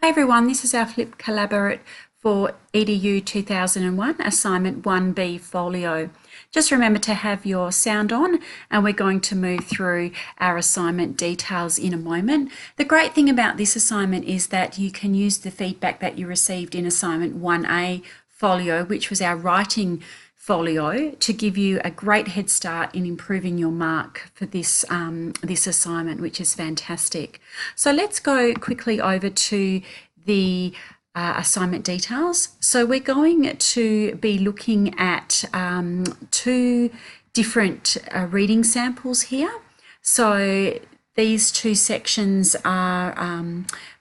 Hi everyone, this is our Flip Collaborate for EDU 2001 Assignment 1B Folio. Just remember to have your sound on and we're going to move through our assignment details in a moment. The great thing about this assignment is that you can use the feedback that you received in Assignment 1A Folio, which was our writing folio, to give you a great head start in improving your mark for this assignment, which is fantastic. So let's go quickly over to the assignment details. So we're going to be looking at two different reading samples here. So these two sections are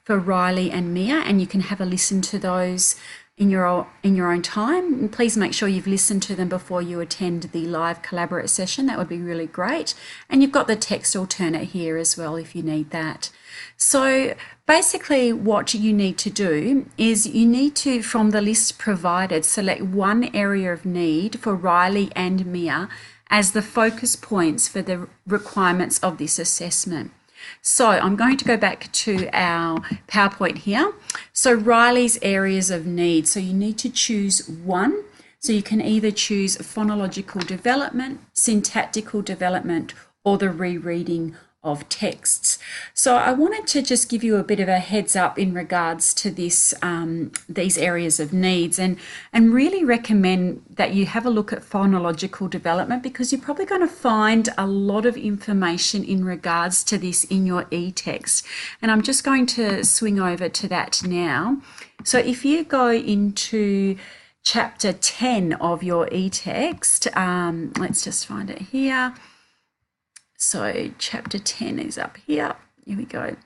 for Riley and Mia, and you can have a listen to those in your own time. And please make sure you've listened to them before you attend the live collaborate session. That would be really great. And you've got the text alternate here as well if you need that. So basically what you need to do is you need to, from the list provided, select one area of need for Riley and Mia as the focus points for the requirements of this assessment. So I'm going to go back to our PowerPoint here. So Riley's areas of need. So you need to choose one. So you can either choose phonological development, syntactical development, or the rereading of texts. So I wanted to just give you a bit of a heads up in regards to this, these areas of needs, and really recommend that you have a look at phonological development, because you're probably going to find a lot of information in regards to this in your e-text. And I'm just going to swing over to that now. So if you go into chapter 10 of your e-text, let's just find it here. So chapter 10 is up here. Here we go.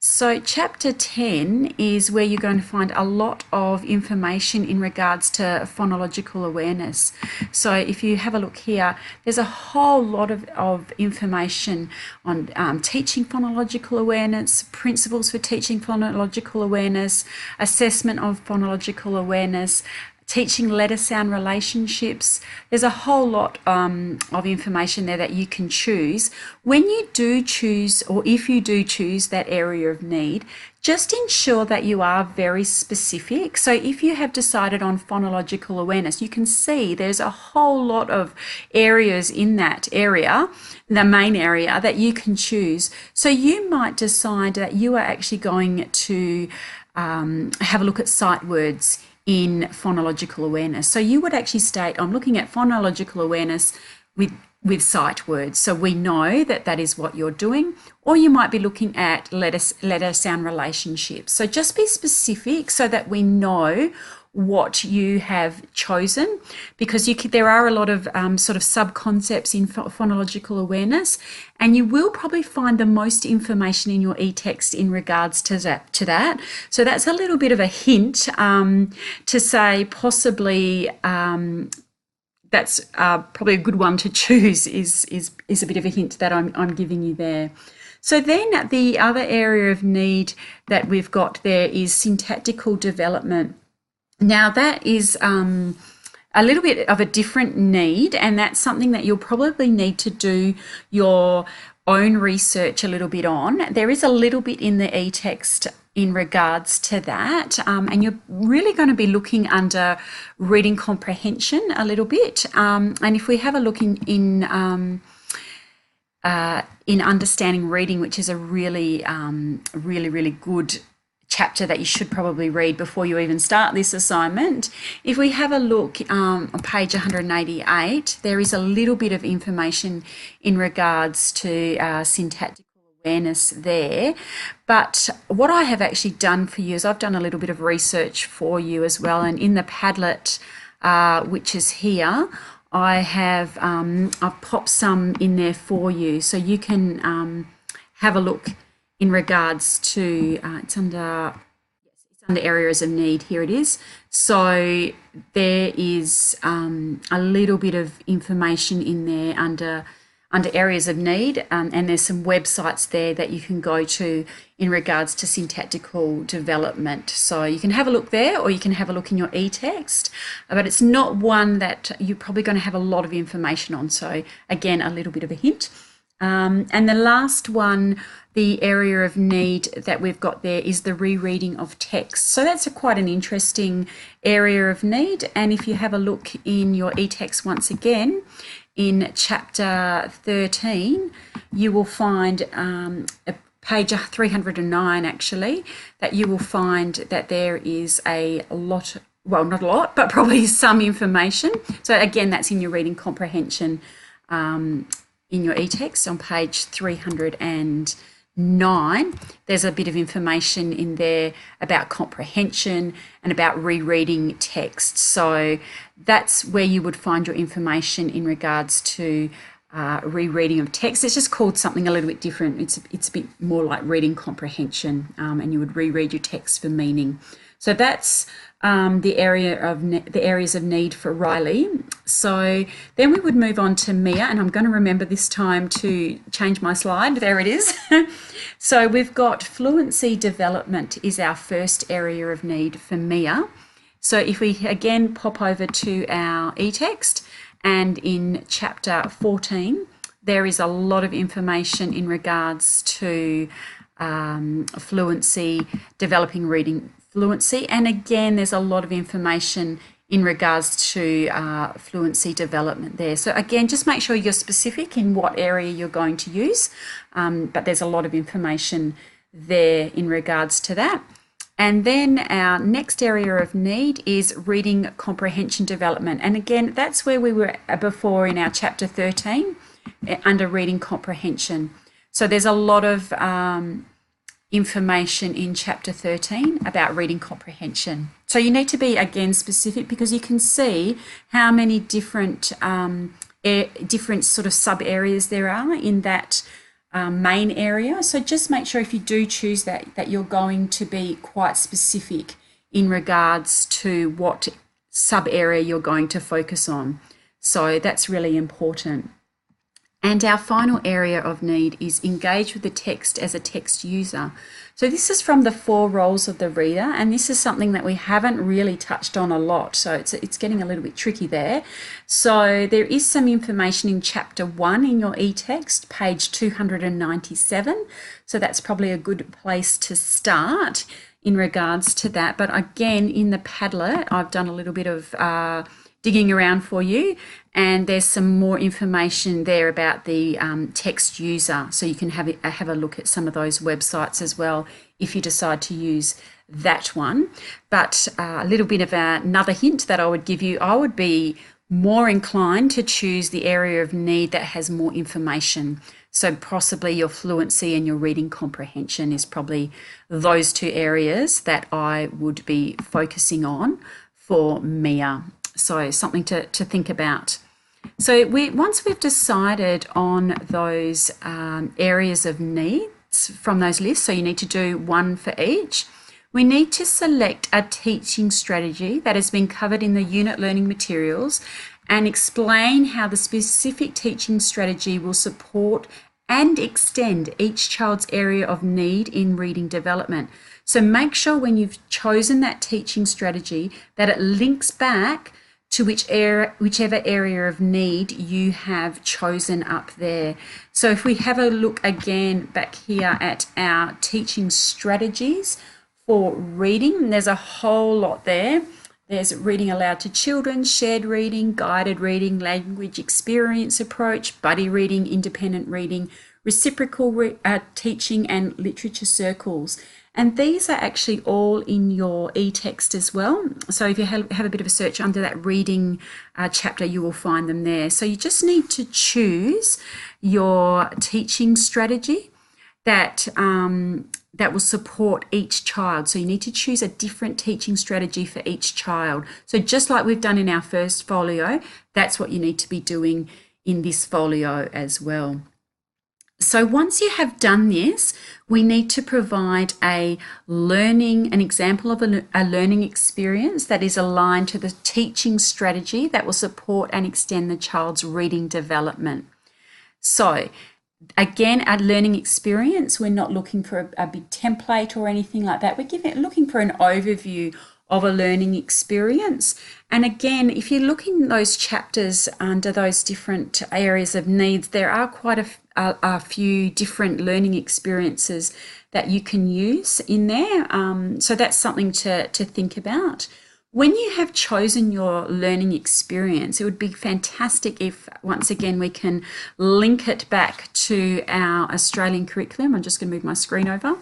So chapter 10 is where you're going to find a lot of information in regards to phonological awareness. So if you have a look here, there's a whole lot of information on teaching phonological awareness, principles for teaching phonological awareness, assessment of phonological awareness, teaching letter sound relationships. There's a whole lot of information there that you can choose. When you do choose, or if you do choose that area of need, just ensure that you are very specific. So if you have decided on phonological awareness, you can see there's a whole lot of areas in that area, the main area, that you can choose. So you might decide that you are actually going to have a look at sight words in phonological awareness. So you would actually state, I'm looking at phonological awareness with sight words. So we know that that is what you're doing. Or you might be looking at letter sound relationships. So just be specific so that we know what you have chosen, because there are a lot of sort of sub-concepts in phonological awareness, and you will probably find the most information in your e-text in regards to that. So that's a little bit of a hint to say possibly that's probably a good one to choose, is a bit of a hint that I'm giving you there. So then the other area of need that we've got there is syntactical development. Now that is a little bit of a different need, and that's something that you'll probably need to do your own research a little bit on. There is a little bit in the e-text in regards to that, and you're really going to be looking under reading comprehension a little bit. And if we have a look in understanding reading, which is a really good chapter that you should probably read before you even start this assignment. If we have a look on page 188, there is a little bit of information in regards to syntactical awareness there. But what I have actually done for you is I've done a little bit of research for you as well, and in the Padlet, which is here, I have I've popped some in there for you, so you can have a look in regards to it's under areas of need. Here it is. So there is a little bit of information in there under areas of need, and there's some websites there that you can go to in regards to syntactical development. So you can have a look there, or you can have a look in your e-text, but it's not one that you're probably going to have a lot of information on. So again, a little bit of a hint. And the last one, the area of need that we've got there is the rereading of text. So that's quite an interesting area of need. And if you have a look in your e-text once again, in chapter 13, you will find page 309 actually, that you will find that there is a lot, well, not a lot, but probably some information. So again, that's in your reading comprehension in your e-text on page 309. There's a bit of information in there about comprehension and about rereading text. So that's where you would find your information in regards to rereading of text. It's just called something a little bit different. It's a bit more like reading comprehension, and you would reread your text for meaning. So that's the areas of need for Riley. So then we would move on to Mia, and I'm going to remember this time to change my slide. There it is. So we've got fluency development is our first area of need for Mia. So if we again pop over to our e-text, and in chapter 14, there is a lot of information in regards to fluency, developing reading fluency. And again, there's a lot of information in regards to fluency development there. So again, just make sure you're specific in what area you're going to use, but there's a lot of information there in regards to that. And then our next area of need is reading comprehension development. And again, that's where we were before in our chapter 13 under reading comprehension. So there's a lot of information in chapter 13 about reading comprehension. So you need to be again specific, because you can see how many different sort of sub areas there are in that main area. So just make sure if you do choose that you're going to be quite specific in regards to what sub area you're going to focus on. So that's really important. And our final area of need is engage with the text as a text user. So this is from the 4 roles of the reader, and this is something that we haven't really touched on a lot. So it's getting a little bit tricky there. So there is some information in chapter 1 in your e-text, page 297. So that's probably a good place to start in regards to that. But again, in the Padlet, I've done a little bit of digging around for you, and there's some more information there about the text user, so you can have a look at some of those websites as well if you decide to use that one. But a little bit of another hint that I would give you, I would be more inclined to choose the area of need that has more information. So possibly your fluency and your reading comprehension is probably those 2 areas that I would be focusing on for Mia. So something to think about. So once we've decided on those areas of needs from those lists, so you need to do 1 for each, we need to select a teaching strategy that has been covered in the unit learning materials and explain how the specific teaching strategy will support and extend each child's area of need in reading development. So make sure when you've chosen that teaching strategy that it links back to whichever area of need you have chosen up there. So if we have a look again back here at our teaching strategies for reading, there's a whole lot there. There's reading aloud to children, shared reading, guided reading, language experience approach, buddy reading, independent reading, reciprocal teaching, and literature circles. And these are actually all in your e-text as well. So if you have a bit of a search under that reading chapter, you will find them there. So you just need to choose your teaching strategy that will support each child. So you need to choose a different teaching strategy for each child. So just like we've done in our first folio, that's what you need to be doing in this folio as well. So once you have done this, we need to provide an example of a learning experience that is aligned to the teaching strategy that will support and extend the child's reading development. So again, our learning experience, we're not looking for a big template or anything like that. We're looking for an overview of a learning experience. And again, if you look in those chapters under those different areas of needs, there are quite a few different learning experiences that you can use in there. So that's something to think about. When you have chosen your learning experience, it would be fantastic if, once again, we can link it back to our Australian curriculum. I'm just going to move my screen over.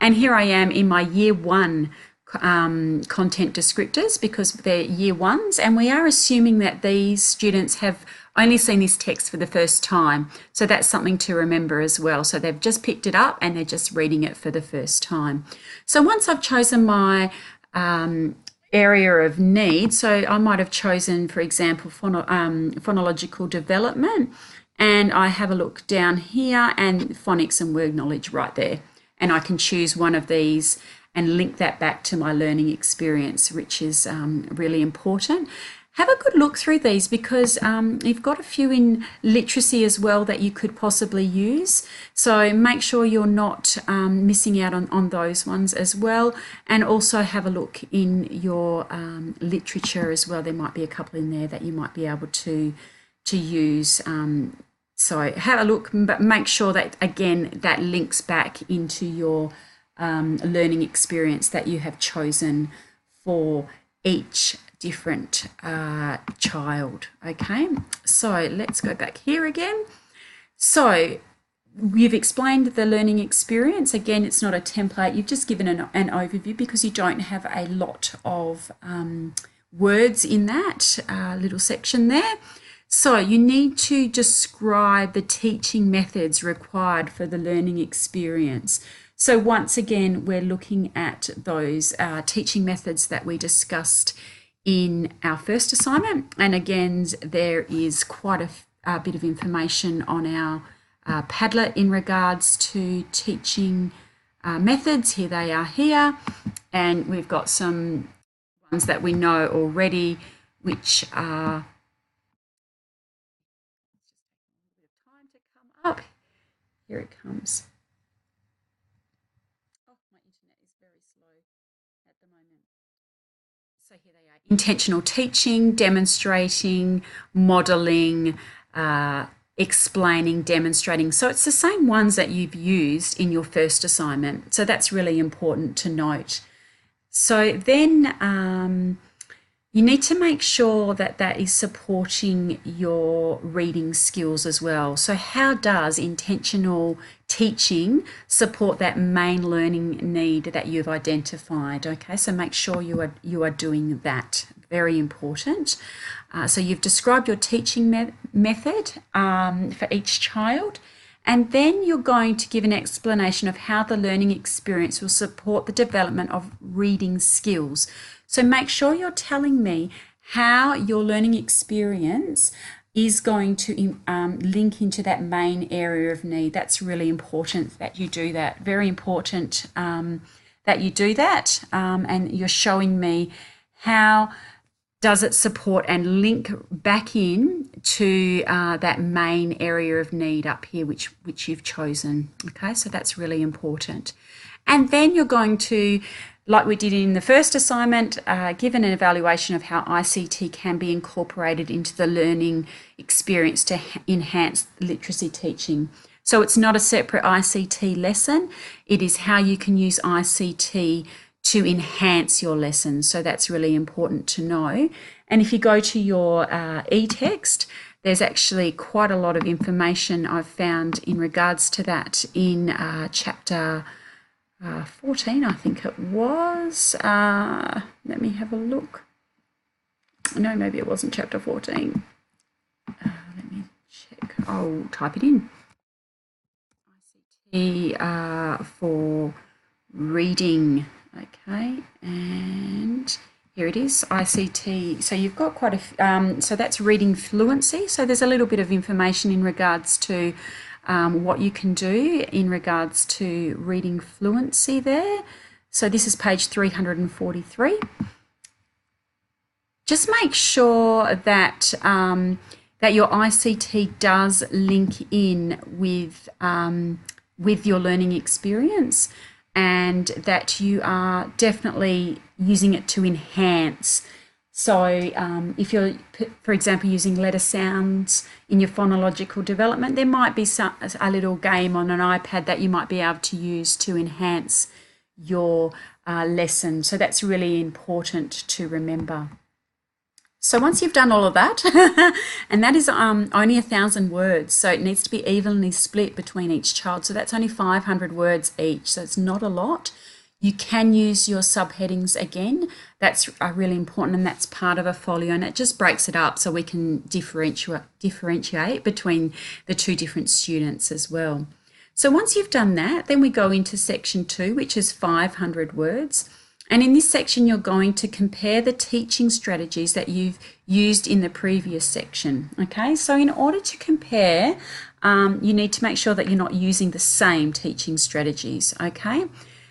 And here I am in my year one content descriptors, because they're year ones, and we are assuming that these students have only seen this text for the first time. So that's something to remember as well. So they've just picked it up and they're just reading it for the first time. So once I've chosen my area of need, so I might have chosen, for example, phonological development, and I have a look down here and phonics and word knowledge right there. And I can choose one of these and link that back to my learning experience, which is really important. Have a good look through these, because you've got a few in literacy as well that you could possibly use. So make sure you're not missing out on those ones as well. And also have a look in your literature as well. There might be a couple in there that you might be able to use. So have a look, but make sure that, again, that links back into your learning experience that you have chosen for each different child. Okay, so let's go back here again. So you've explained the learning experience. Again, it's not a template. You've just given an overview, because you don't have a lot of words in that little section there. So you need to describe the teaching methods required for the learning experience. So once again, we're looking at those teaching methods that we discussed in our first assignment. And again, there is quite a bit of information on our Padlet in regards to teaching methods. Here they are here. And we've got some ones that we know already, which are time to come up. Here it comes. Oh, my internet is very slow at the moment. So here they are: intentional teaching, demonstrating, modelling, explaining, demonstrating. So it's the same ones that you've used in your first assignment. So that's really important to note. So then you need to make sure that that is supporting your reading skills as well. So how does intentional teaching support that main learning need that you've identified? Okay, so make sure you are doing that. Very important. So you've described your teaching method for each child, and then you're going to give an explanation of how the learning experience will support the development of reading skills. So make sure you're telling me how your learning experience is going to link into that main area of need. That's really important that you do that. Very important that you do that, and you're showing me how does it support and link back in to that main area of need up here, which you've chosen. Okay, so that's really important. And then you're going to, like we did in the first assignment, give an evaluation of how ICT can be incorporated into the learning experience to enhance literacy teaching. So it's not a separate ICT lesson. It is how you can use ICT to enhance your lessons. So that's really important to know. And if you go to your e-text, there's actually quite a lot of information I've found in regards to that in chapter 14, I think it was. Let me have a look. No, maybe it wasn't chapter 14. Let me check. I'll type it in. ICT for reading. Okay, and here it is, ICT. So you've got quite a, so that's reading fluency. So there's a little bit of information in regards to what you can do in regards to reading fluency there. So this is page 343. Just make sure that that your ICT does link in with your learning experience. and that you are definitely using it to enhance. So if you're, for example, using letter sounds in your phonological development, there might be a little game on an iPad that you might be able to use to enhance your lesson. So that's really important to remember. So once you've done all of that, and that is only 1,000 words, so it needs to be evenly split between each child. So that's only 500 words each, so it's not a lot. You can use your subheadings again. That's really important, and that's part of a folio, and it just breaks it up so we can differentiate between the two different students as well. So once you've done that, then we go into section 2, which is 500 words. And in this section, you're going to compare the teaching strategies that you've used in the previous section. Okay, so in order to compare, you need to make sure that you're not using the same teaching strategies. Okay,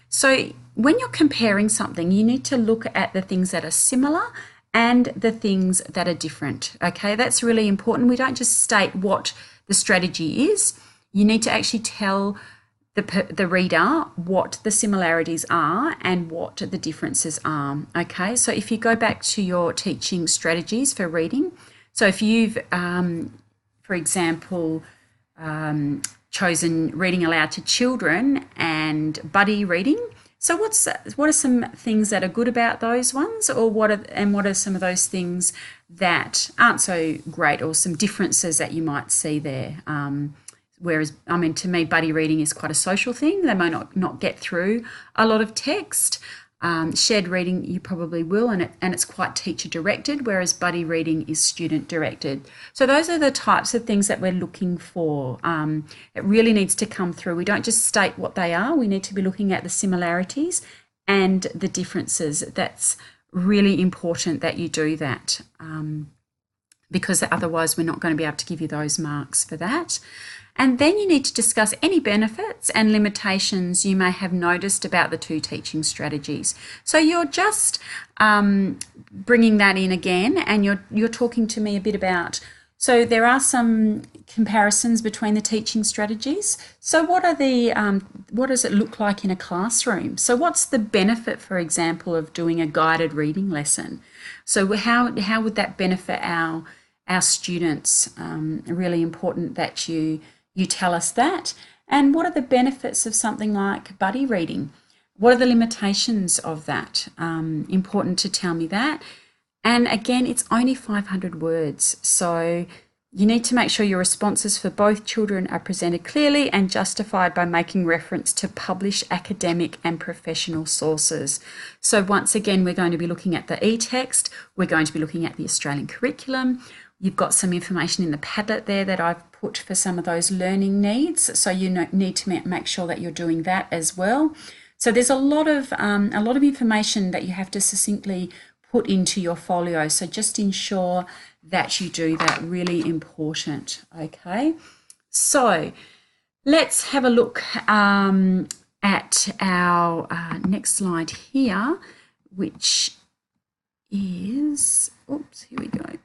so when you're comparing something, you need to look at the things that are similar and the things that are different. Okay, that's really important. We don't just state what the strategy is. You need to actually tell the reader what the similarities are and what the differences are. Okay, so if you go back to your teaching strategies for reading, so if you've, for example, chosen reading aloud to children and buddy reading, so what are some things that are good about those ones, or what are some of those things that aren't so great, or some differences that you might see there? Whereas, I mean, to me, buddy reading is quite a social thing. They may not get through a lot of text. Shared reading, you probably will, and it's quite teacher-directed, whereas buddy reading is student-directed. So those are the types of things that we're looking for. It really needs to come through. We don't just state what they are. We need to be looking at the similarities and the differences. That's really important that you do that, because otherwise we're not going to be able to give you those marks for that. And then you need to discuss any benefits and limitations you may have noticed about the two teaching strategies. So you're just bringing that in again, and you're talking to me a bit about, so there are some comparisons between the teaching strategies. So what does it look like in a classroom? So what's the benefit, for example, of doing a guided reading lesson? So how would that benefit our students? Really important that you tell us that. And what are the benefits of something like buddy reading? What are the limitations of that? Important to tell me that. And again, it's only 500 words. So you need to make sure your responses for both children are presented clearly and justified by making reference to published academic and professional sources. So once again, we're going to be looking at the e-text. We're going to be looking at the Australian curriculum. You've got some information in the Padlet there that I've put for some of those learning needs. So you need to make sure that you're doing that as well. So there's a lot of information that you have to succinctly put into your folio. So just ensure that you do that. Really important. Okay. So let's have a look at our next slide here, which is, oops, here we go.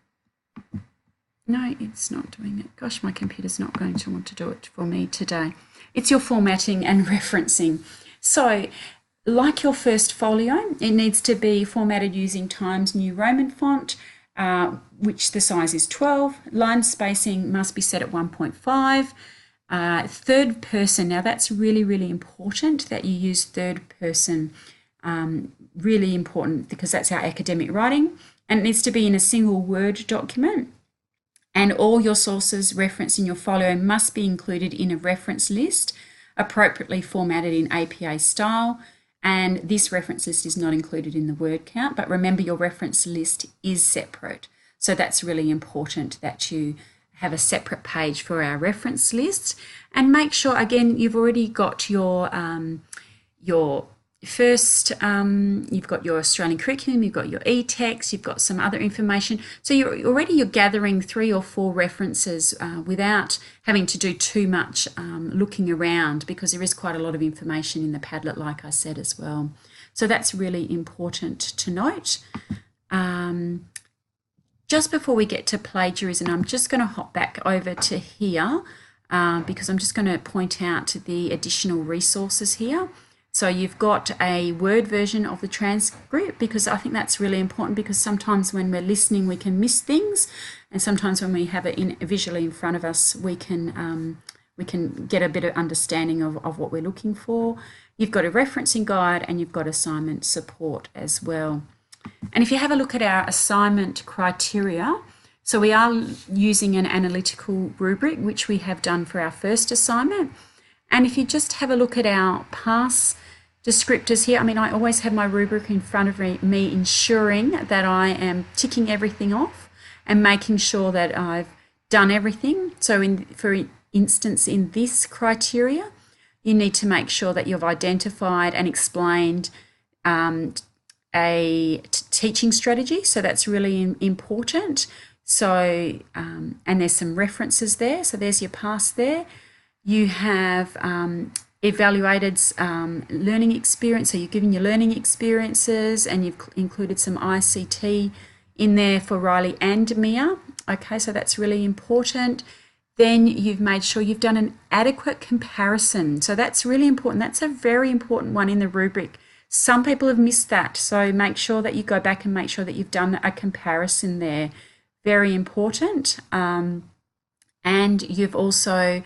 No, it's not doing it. Gosh, my computer's not going to want to do it for me today. It's your formatting and referencing. So, like your first folio, it needs to be formatted using Times New Roman font, which the size is 12. Line spacing must be set at 1.5. Third person, now that's really, really important that you use third person. Really important, because that's our academic writing. And it needs to be in a single Word document. And all your sources referenced in your folio must be included in a reference list, appropriately formatted in APA style. And this reference list is not included in the word count, but remember your reference list is separate. So that's really important that you have a separate page for our reference list. And make sure, again, you've already got your first, you've got your Australian curriculum, you've got your e-text, you've got some other information. So you're gathering 3 or 4 references without having to do too much looking around, because there is quite a lot of information in the Padlet, like I said as well. So that's really important to note. Just before we get to plagiarism, I'm just going to hop back over to here because I'm just going to point out the additional resources here. So you've got a Word version of the transcript, because I think that's really important, because sometimes when we're listening we can miss things, and sometimes when we have it visually in front of us we can get a bit of understanding of what we're looking for. You've got a referencing guide and you've got assignment support as well. And if you have a look at our assignment criteria, so we are using an analytical rubric, which we have done for our first assignment. And if you just have a look at our pass descriptors here, I mean, I always have my rubric in front of me, ensuring that I am ticking everything off and making sure that I've done everything. So for instance, in this criteria, you need to make sure that you've identified and explained a teaching strategy. So that's really important. So, and there's some references there. So there's your pass there. You have evaluated learning experience. So you've given your learning experiences, and you've included some ICT in there for Riley and Mia. Okay, so that's really important. Then you've made sure you've done an adequate comparison. So that's really important. That's a very important one in the rubric. Some people have missed that. So make sure that you go back and make sure that you've done a comparison there. Very important. And you've also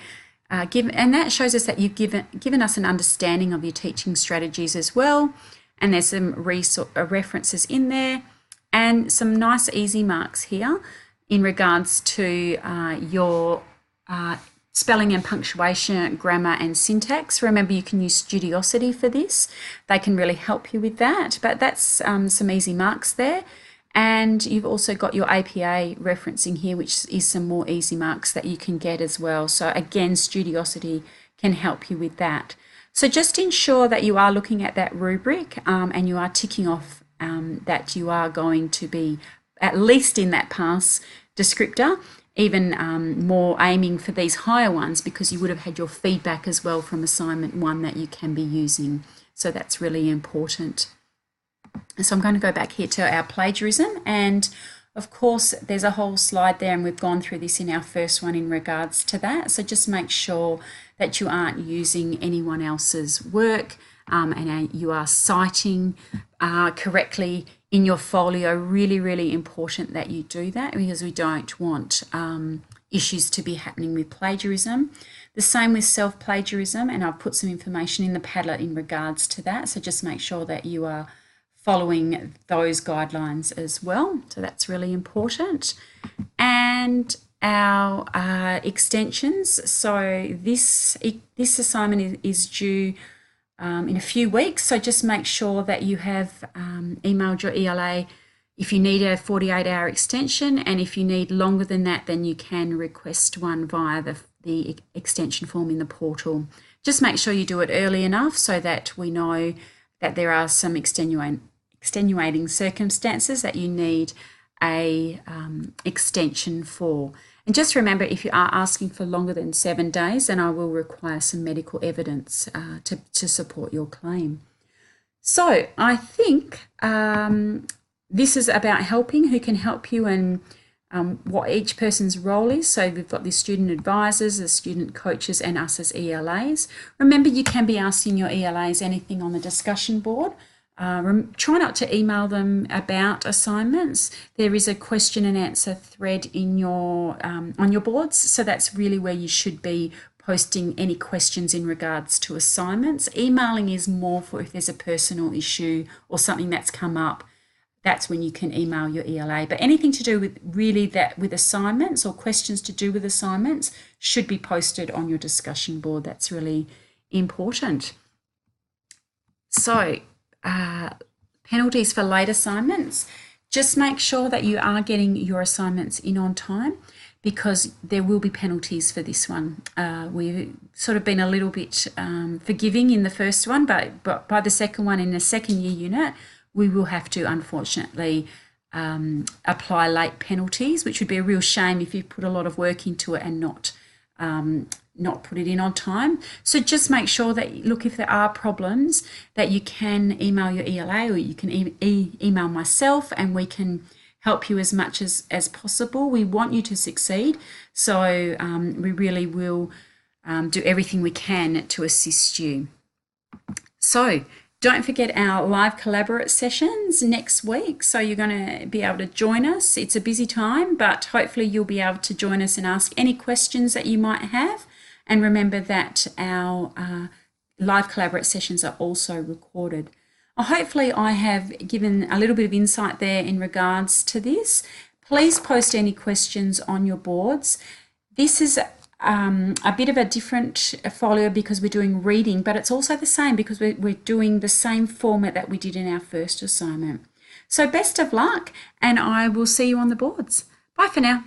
and that shows us that you've given us an understanding of your teaching strategies as well. And there's some references in there, and some nice easy marks here in regards to your spelling and punctuation, grammar and syntax. Remember, you can use Studiosity for this. They can really help you with that. But that's some easy marks there. And you've also got your APA referencing here, which is some more easy marks that you can get as well. So again, Studiosity can help you with that. So just ensure that you are looking at that rubric and you are ticking off that you are going to be at least in that pass descriptor, even more aiming for these higher ones, because you would have had your feedback as well from assignment 1 that you can be using. So that's really important. So I'm going to go back here to our plagiarism, and of course there's a whole slide there, and we've gone through this in our first one in regards to that. So just make sure that you aren't using anyone else's work and you are citing correctly in your folio. Really, really important that you do that, because we don't want issues to be happening with plagiarism. The same with self-plagiarism, and I've put some information in the Padlet in regards to that. So just make sure that you are following those guidelines as well. So that's really important. And our extensions. So this assignment is due in a few weeks. So just make sure that you have emailed your ELA if you need a 48-hour extension, and if you need longer than that, then you can request one via the extension form in the portal. Just make sure you do it early enough so that we know that there are some extenuating circumstances that you need a extension for. And just remember, if you are asking for longer than 7 days, then I will require some medical evidence to support your claim. So I think this is about helping, who can help you, and what each person's role is. So we've got the student advisors, the student coaches, and us as ELAs. Remember, you can be asking your ELAs anything on the discussion board. Try not to email them about assignments. There is a question and answer thread in your on your boards, so that's really where you should be posting any questions in regards to assignments. Emailing is more for if there's a personal issue or something that's come up. That's when you can email your ELA. But anything to do with with assignments or questions to do with assignments should be posted on your discussion board. That's really important. So penalties for late assignments. Just make sure that you are getting your assignments in on time, because there will be penalties for this one. We've sort of been a little bit forgiving in the first one, but by the second one, in the second year unit, we will have to unfortunately apply late penalties, which would be a real shame if you put a lot of work into it and not put it in on time. So just make sure that, look, if there are problems, that you can email your ELA, or you can email myself, and we can help you as much as possible. We want you to succeed, so we really will do everything we can to assist you. So don't forget our live collaborate sessions next week. So you're going to be able to join us. It's a busy time, but hopefully you'll be able to join us and ask any questions that you might have. And remember that our live collaborate sessions are also recorded. Hopefully I have given a little bit of insight there in regards to this. Please post any questions on your boards. This is a bit of a different folio because we're doing reading, but it's also the same because we're doing the same format that we did in our first assignment. So best of luck, and I will see you on the boards. Bye for now.